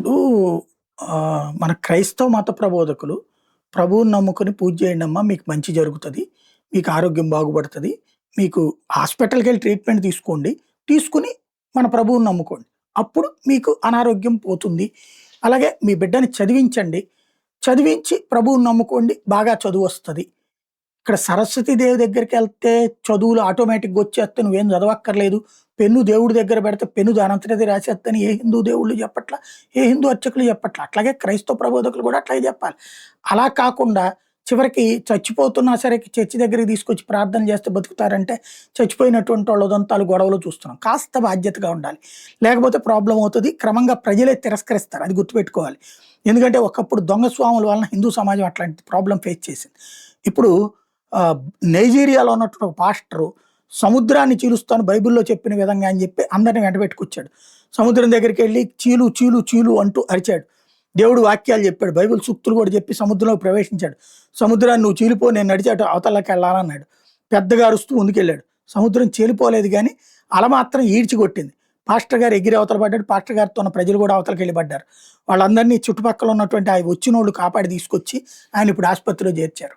ఇప్పుడు మన క్రైస్తవ మత ప్రబోధకులు ప్రభువుని నమ్ముకొని పూజ చేయండమ్మా మీకు మంచి జరుగుతది. మీకు ఆరోగ్యం బాగుపడతది. మీకు హాస్పిటల్‌కెళ్ళి ట్రీట్మెంట్ తీసుకోండి. తీసుకొని మన ప్రభువుని నమ్ముకోండి. అప్పుడు మీకు అనారోగ్యం పోతుంది. అలాగే మీ బిడ్డని చదివించండి. చదివించి ప్రభువుని నమ్ముకోండి. బాగా చదువొస్తది. ఇక్కడ సరస్వతి దేవి దగ్గరికెళ్తే చదువులు ఆటోమేటిక్‌గా వచ్చేస్తాయి. నువ్వేం చదవక్కర్లేదు. పెన్ను దేవుడి దగ్గర పెడితే పెన్ను దానంతట అది రాసేత్తని ఏ హిందూ దేవుళ్ళు చెప్పట్ల. ఏ హిందూ అర్చకులు చెప్పట్ల. అట్లాగే క్రైస్తవ ప్రబోధకులు కూడా అట్లాగే చెప్పాలి. అలా కాకుండా చివరికి చచ్చిపోతున్నా సరే చర్చి దగ్గరికి తీసుకొచ్చి ప్రార్థన చేస్తే బతుకుతారంటే చచ్చిపోయినటువంటి వాళ్ళ ఉదంతాలు గొడవలు చూస్తున్నాం. కాస్త బాధ్యతగా ఉండాలి. లేకపోతే ప్రాబ్లమ్ అవుతది. క్రమంగా ప్రజలే తిరస్కరిస్తారు. అది గుర్తుపెట్టుకోవాలి. ఎందుకంటే ఒకప్పుడు దొంగ స్వాముల వలన హిందూ సమాజం అట్లాంటి ప్రాబ్లమ్ ఫేస్ చేసింది. ఇప్పుడు నైజీరియాలో ఉన్నటువంటి ఒక పాస్టరు సముద్రాన్ని చీలుస్తాను బైబిల్‌లో చెప్పిన విధంగా అని చెప్పి అందరిని వెంటబెట్టుకొచ్చాడు. సముద్రం దగ్గరికెళ్ళి చీలు, చీలు, చీలు అంటూ అరిచాడు. దేవుడు వాక్యాలు చెప్పాడు. బైబిల్ సూక్తులు కూడా చెప్పి సముద్రంలోకి ప్రవేశించాడు. సముద్రాన్ని నువ్వు చీలిపో నేను నడిచి అటు అవతలకెళ్ళాలన్నాడు. పెద్దగా అరుస్తూ ముందుకెళ్ళాడు. సముద్రం చీలిపోలేదు గానీ అల మాత్రం ఈడ్చి కొట్టింది. పాస్టర్ గారు ఎగిరి అవతల పడ్డాడు. పాస్టర్ గారితో ఉన్న ప్రజలు కూడా అవతలకెళ్ళి పడ్డారు. వాళ్ళందరినీ చుట్టుపక్కల ఉన్నటువంటి ఆ వచ్చినోళ్ళు కాపాడి తీసుకొచ్చి ఆయన ఇప్పుడు ఆసుపత్రిలో చేర్చారు.